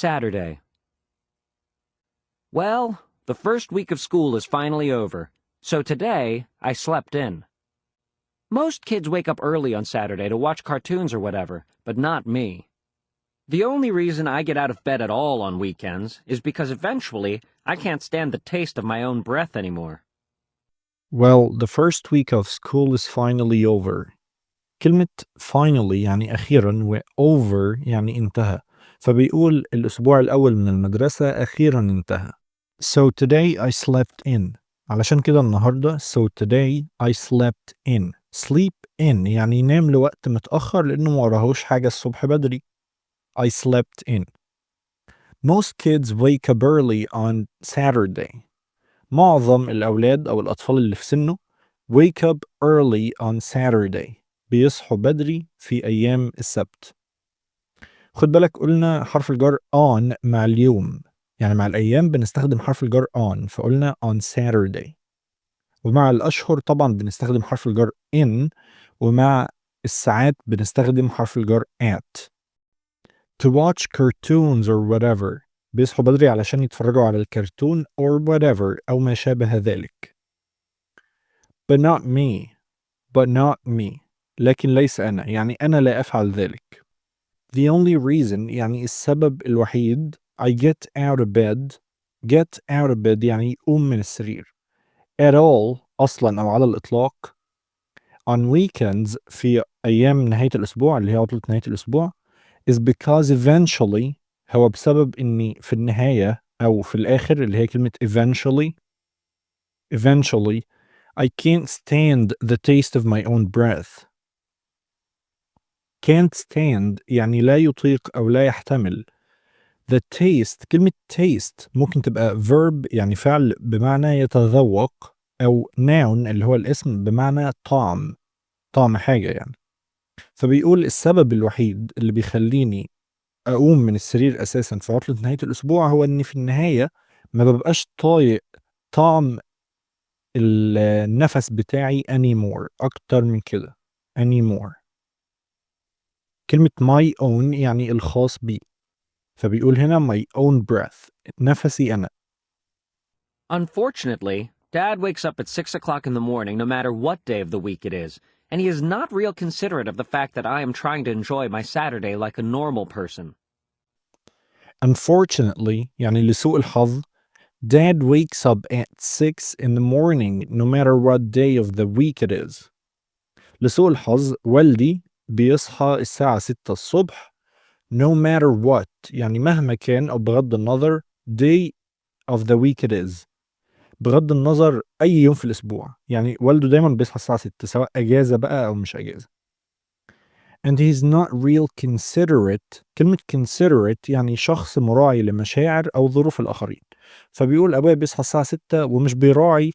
Saturday. Well, the first week of school is finally over, so today I slept in. Most kids wake up early on Saturday to watch cartoons or whatever, but not me. The only reason I get out of bed at all on weekends is because eventually I can't stand the taste of my own breath anymore. Well, the first week of school is finally over. كلمة finally يعني أخيرا و over يعني انتهى. فبيقول الأسبوع الأول من المدرسة أخيرا انتهى. So today I slept in. علشان كده النهاردة so today I slept in. Sleep in يعني ينام لوقت متأخر لأنه ما وراهوش حاجة الصبح بدري. I slept in. Most kids wake up early on Saturday. معظم الأولاد أو الأطفال اللي في سنه wake up early on Saturday. بيصحوا بدري في أيام السبت. خد بالك قلنا حرف الجر on مع اليوم، يعني مع الأيام بنستخدم حرف الجر on، فقلنا on Saturday. ومع الأشهر طبعا بنستخدم حرف الجر in، ومع الساعات بنستخدم حرف الجر at. To watch cartoons or whatever. بيصحوا بدري علشان يتفرجوا على الكرتون or whatever أو ما شابه ذلك. But not me. But not me. لكن ليس أنا، يعني أنا لا أفعل ذلك. The only reason يعني السبب الوحيد I get out of bed. Get out of bed يعني يقوم من السرير. At all أصلا أو على الإطلاق. On weekends في أيام نهاية الأسبوع اللي هي عطلة نهاية الأسبوع is because eventually هو بسبب إني في النهاية أو في الآخر اللي هي كلمة eventually I can't stand the taste of my own breath. Can't stand يعني لا يطيق أو لا يحتمل. The taste كلمة taste ممكن تبقى verb يعني فعل بمعنى يتذوق، أو noun اللي هو الاسم بمعنى طعم حاجة يعني. فبيقول السبب الوحيد اللي بيخليني أقوم من السرير أساسا في عطلة نهاية الأسبوع هو إني في النهاية ما ببقاش طايق طعم النفس بتاعي anymore. أكتر من كده anymore. كلمة my own يعني الخاص بي، فبيقول هنا my own breath نفسي أنا. Unfortunately, Dad wakes up at 6 o'clock in the morning no matter what day of the week it is, and he is not real considerate of the fact that I am trying to enjoy my Saturday like a normal person. Unfortunately يعني لسوء الحظ Dad wakes up at 6 in the morning no matter what day of the week it is. لسوء الحظ والدي بيصحى الساعة 6 الصبح no matter what يعني مهما كان أو بغض النظر day of the week it is. بغض النظر أي يوم في الأسبوع، يعني والده دايما بيصحى الساعة 6 سواء أجازة بقى أو مش أجازة. And he's not real considerate. كلمة considerate يعني شخص مراعي لمشاعر أو ظروف الآخرين. فبيقول أبويا بيصحى الساعة 6 ومش بيراعي.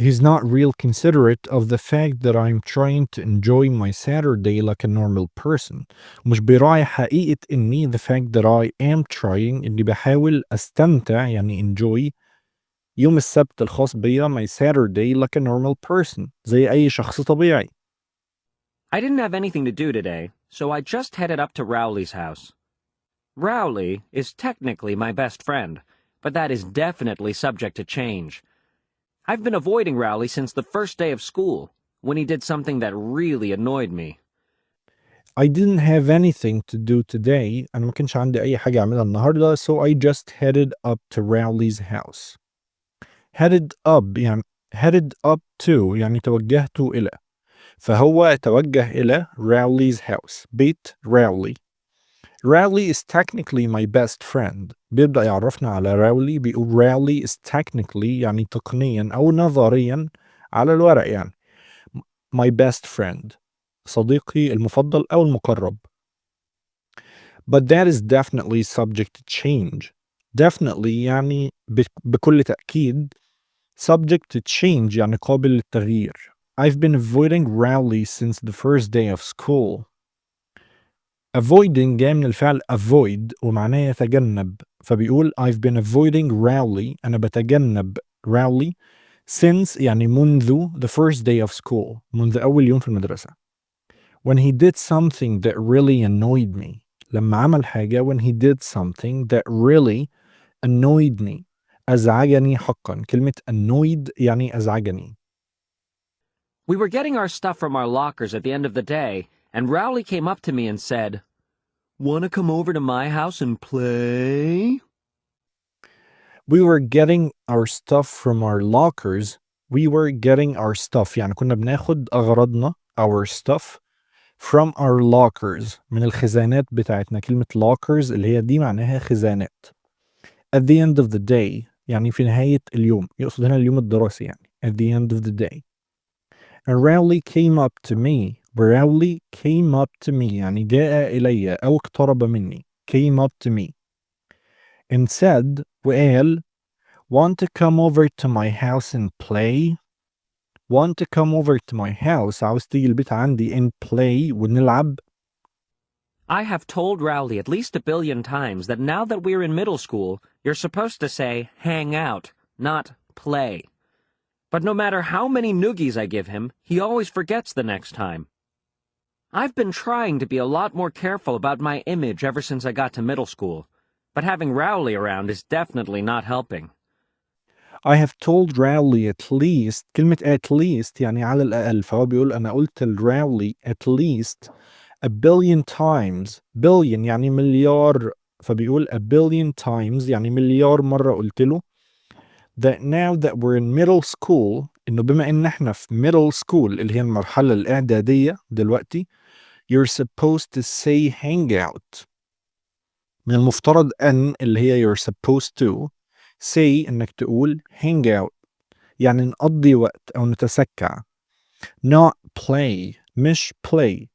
He's not real considerate of the fact that I'm trying to enjoy my Saturday like a normal person. مش بيراعي حقيقة إني the fact that I am trying إني بحاول أستمتع يعني enjoy يوم السبت الخاص بيا my Saturday like a normal person زي أي شخص طبيعي. I didn't have anything to do today, so I just headed up to Rowley's house. Rowley is technically my best friend, but that is definitely subject to change. I've been avoiding Rowley since the first day of school, when he did something that really annoyed me. I didn't have anything to do today. أنا ما كانش عندي أي حاجة أعملها النهاردة so I just headed up to Rowley's house. Headed up يعني headed up to يعني توجهت إلى، فهو توجه إلى Rowley's house بيت Rowley. Rowley is technically my best friend. بيبدأ يعرفنا على Rowley بيقول Rowley is technically يعني تقنيا أو نظريا على الورق يعني my best friend صديقي المفضل أو المقرب. But that is definitely subject to change. Definitely يعني بكل تأكيد. Subject to change يعني قابل للتغيير. I've been avoiding Rowley since the first day of school. Avoiding جاي من الفعل avoid ومعناه يتجنب، فبيقول I've been avoiding Rowley أنا بتجنب Rowley since يعني منذ the first day of school منذ أول يوم في المدرسة. When he did something that really annoyed me لما عمل حاجة when he did something that really annoyed me. أزعجني حقا. كلمة annoyed يعني أزعجني. We were getting our stuff from our lockers at the end of the day, and Rowley came up to me and said, "Wanna come over to my house and play?" We were getting our stuff from our lockers. We were getting our stuff يعني كنا بناخد أغراضنا our stuff from our lockers من الخزانات بتاعتنا. كلمة lockers اللي هي دي معناها خزانات. At the end of the day يعني في نهاية اليوم. يقصد هنا اليوم الدراسي يعني. At the end of the day. And Rowley came up to me. Rowley came up to me يعني جاء إلي أو اقترب مني. Came up to me. And said وقال Want to come over to my house and play? Want to come over to my house عاوز تيجي البيت عندي and play ونلعب. I have told Rowley at least 1 billion times that now that we're in middle school, you're supposed to say hang out, not play. But no matter how many noogies I give him, he always forgets the next time. I've been trying to be a lot more careful about my image ever since I got to middle school, but having Rowley around is definitely not helping. I have told Rowley at least. كلمة at least يعني على الأقل. فهو بيقول أنا قلت لراولي at least 1 billion times. billion يعني مليار. فبيقول 1 billion times يعني مليار مرة قلت له that now that we're in middle school إنه بما إن إحنا في middle school اللي هي المرحلة الإعدادية دلوقتي you're supposed to say hang out. من المفترض أن اللي هي you're supposed to say إنك تقول hang out يعني نقضي وقت أو نتسكع. not play مش play.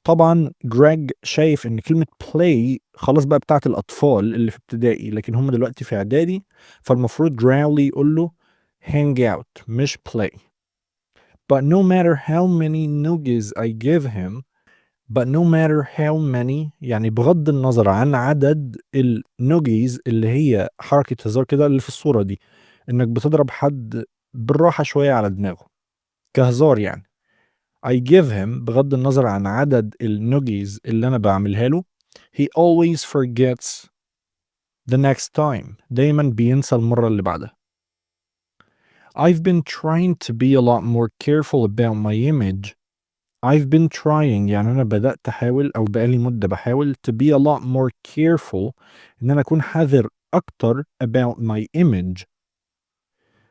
طبعا جريج شايف إن كلمة play خلاص بقى بتاعت الأطفال اللي في ابتدائي لكن هم دلوقتي في إعدادي فالمفروض جراولي يقول له hang out مش play. But no matter how many noogies I give him but no matter how many يعني بغض النظر عن عدد النوجيز اللي هي حركة هزار كده اللي في الصورة دي إنك بتضرب حد بالراحة شوية على دماغه كهزار يعني. I give him بغض النظر عن عدد النوجيز اللي أنا بعملها له he always forgets the next time. دايما بينسى المرة اللي بعدها. I've been trying to be a lot more careful about my image. I've been trying يعني أنا بدأت أحاول أو بقالي مدة بحاول to be a lot more careful إن أنا أكون حذر أكتر about my image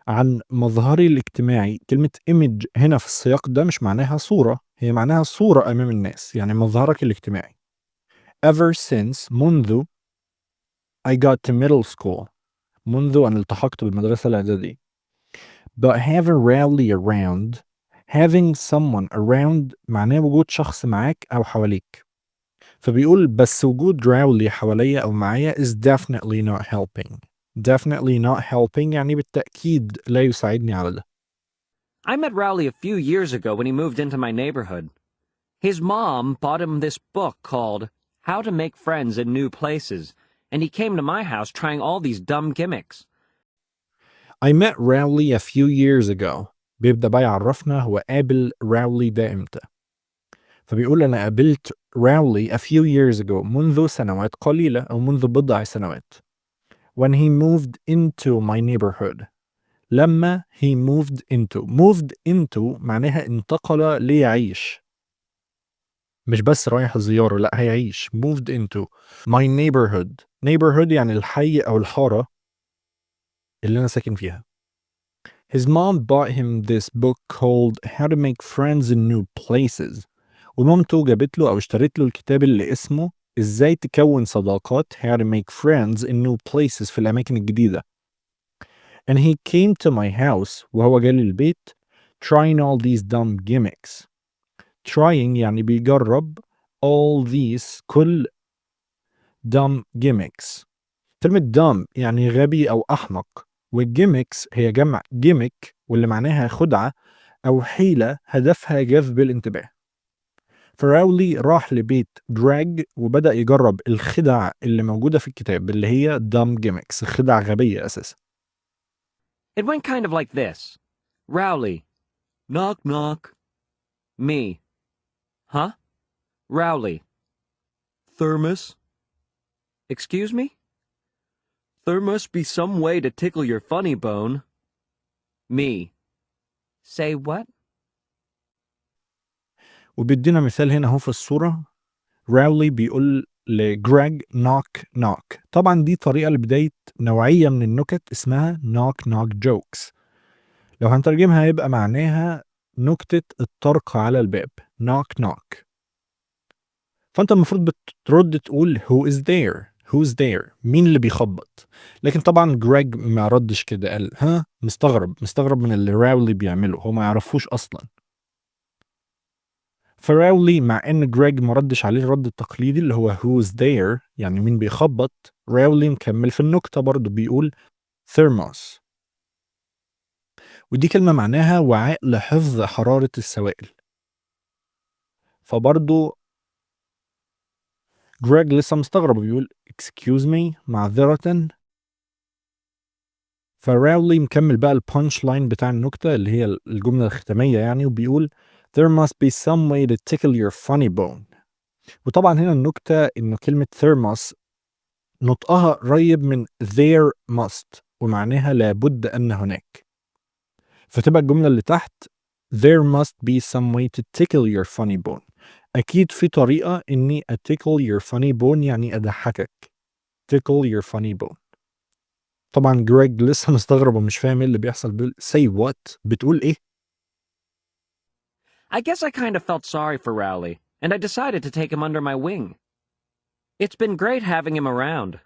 عن مظهري الاجتماعي. كلمة image هنا في السياق ده مش معناها صورة. هي معناها صورة أمام الناس يعني مظهرك الاجتماعي. Ever since منذ I got to middle school منذ أن التحقت بالمدرسة الإعدادية. But having rarely around having someone around معناه وجود شخص معاك أو حواليك. فبيقول بس وجود راولي حواليا أو معايا is definitely not helping. Definitely not helping يعني بالتأكيد لا يساعدني على ده. I met Rowley a few years ago when he moved into my neighborhood. His mom bought him this book called How to Make Friends in New Places, and he came to my house trying all these dumb gimmicks. I met Rowley a few years ago. بيبدأ بقى يعرفنا هو قابل راولي ده إمتى. فبيقول أنا قابلت راولي a few years ago منذ سنوات قليلة أو منذ بضع سنوات. When he moved into my neighborhood. لما he moved into معناها انتقل ليعيش. مش بس رايح زيارة لا هيعيش. moved into my neighborhood يعني الحي أو الحارة اللي أنا ساكن فيها. His mom bought him this book called How to Make Friends in New Places. ومامته جابت له أو اشترت له الكتاب اللي اسمه إزاي تكون صداقات How to Make Friends in New Places في الأماكن الجديدة. And he came to my house وهو جالي البيت trying all these dumb gimmicks. Trying يعني بيجرب all these كل dumb gimmicks. كلمة dumb يعني غبي أو أحمق والجيمكس هي جمع gimmick واللي معناها خدعة أو حيلة هدفها جذب الانتباه. فراولي راح لبيت دراج وبدأ يجرب الخدع اللي موجودة في الكتاب اللي هي dumb gimmicks خدع غبية أساسا. It went kind of like this. Rowley. Knock, knock. Me. Huh? Rowley. Thermos. Excuse me? There must be some way to tickle your funny bone. Me. Say what? وبيدينا مثال هنا اهو في الصورة. راولي بيقول لجريج knock knock. طبعا دي طريقة لبداية نوعية من النكت اسمها knock knock jokes. لو هنترجمها يبقى معناها نكتة الطرق على الباب knock knock. فأنت المفروض بترد تقول who is there who's there مين اللي بيخبط. لكن طبعا جريج ما ردش كده، قال ها مستغرب من اللي راولي بيعمله، هو ما يعرفوش أصلا. فراولي مع ان جريج ما ردش عليه الرد التقليدي اللي هو who's there يعني مين بيخبط، راولي مكمل في النكتة برضه بيقول thermos، ودي كلمة معناها وعاء لحفظ حرارة السوائل. فبرضه جريج لسه مستغرب بيقول excuse me معذرة. فراولي مكمل بقى البانش لاين بتاع النكتة اللي هي الجملة الختامية يعني، وبيقول there must be some way to tickle your funny bone. وطبعا هنا النكتة إنه كلمة thermos نطقها قريب من there must ومعناها لابد أن هناك، فتبقى الجملة اللي تحت there must be some way to tickle your funny bone. أكيد في طريقة إني tickle your funny bone يعني أضحكك. tickle your funny bone. طبعا جريج لسه مستغرب ومش فاهم ايه اللي بيحصل، بيقول say what بتقول ايه؟ I guess I kind of felt sorry for Rowley, and I decided to take him under my wing. It's been great having him around,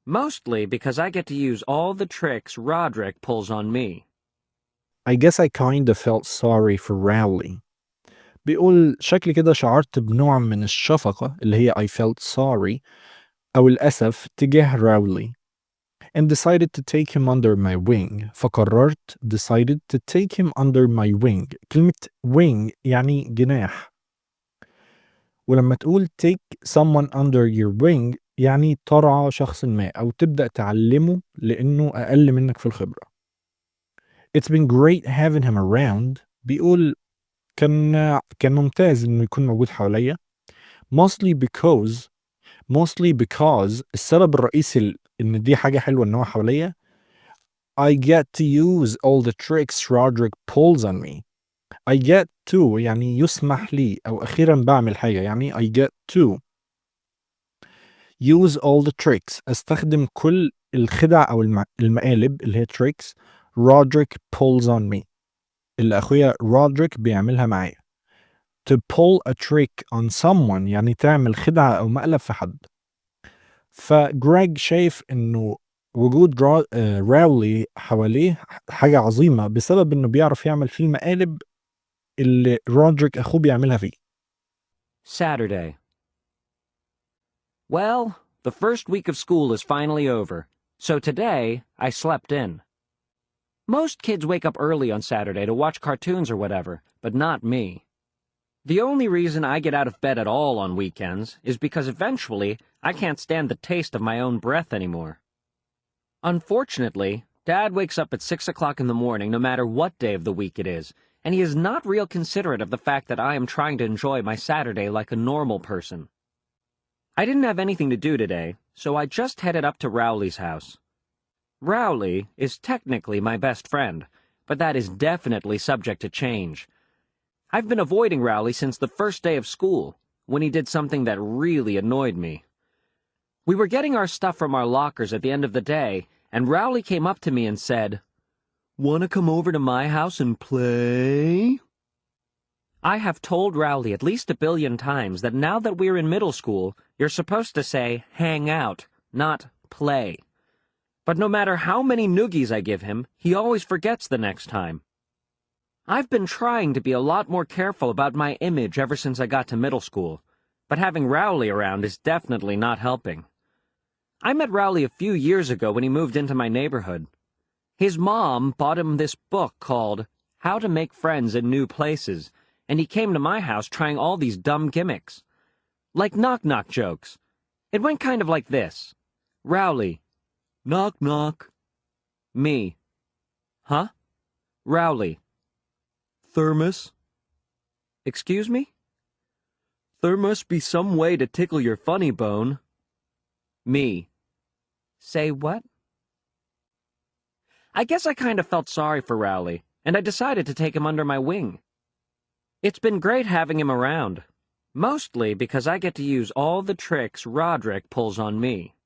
mostly because I get to use all the tricks Roderick pulls on me. I guess I kind of felt sorry for Rowley. بيقول شكل كده شعرت بنوع من الشفقة اللي هي I felt sorry أو الأسف تجاه راولي and decided to take him under my wing. فقررت decided to take him under my wing. كلمة wing يعني جناح، ولما تقول take someone under your wing يعني ترعى شخص ما أو تبدأ تعلمه لأنه أقل منك في الخبرة. It's been great having him around. بيقول كان ممتاز إنه يكون موجود حواليا. mostly because السبب الرئيسي إن دي حاجة حلوة إن هو حواليا I get to use all the tricks Roderick pulls on me. I get to يعني يسمح لي أو أخيرا بعمل حاجة، يعني I get to use all the tricks أستخدم كل الخدع أو المقالب اللي هي tricks Roderick pulls on me اللي أخويا Roderick بيعملها معايا. To pull a trick on someone يعني تعمل خدعة أو مقلب في حد. فجريج شايف إنه وجود راولي حواليه حاجة عظيمة بسبب إنه بيعرف يعمل فيه المقالب اللي رودريك أخوه بيعملها فيه. Saturday. Well, the first week of school is finally over, so today I slept in. Most kids wake up early on Saturday to watch cartoons or whatever, but not me. The only reason I get out of bed at all on weekends is because eventually I can't stand the taste of my own breath anymore. Unfortunately, Dad wakes up at 6 o'clock in the morning no matter what day of the week it is, and he is not real considerate of the fact that I am trying to enjoy my Saturday like a normal person. I didn't have anything to do today, so I just headed up to Rowley's house. Rowley is technically my best friend, but that is definitely subject to change. I've been avoiding Rowley since the first day of school, when he did something that really annoyed me. We were getting our stuff from our lockers at the end of the day, and Rowley came up to me and said, "Wanna come over to my house and play?" I have told Rowley at least 1 billion times that now that we're in middle school, you're supposed to say hang out, not play. But no matter how many noogies I give him, he always forgets the next time. I've been trying to be a lot more careful about my image ever since I got to middle school, but having Rowley around is definitely not helping. I met Rowley a few years ago when he moved into my neighborhood. His mom bought him this book called How to Make Friends in New Places, and he came to my house trying all these dumb gimmicks. Like knock-knock jokes. It went kind of like this. Rowley. Knock-knock. Me. Huh? Rowley. Thermos. Excuse me? There must be some way to tickle your funny bone. Me. Say what? I guess I kind of felt sorry for Rowley, and I decided to take him under my wing. It's been great having him around, mostly because I get to use all the tricks Roderick pulls on me.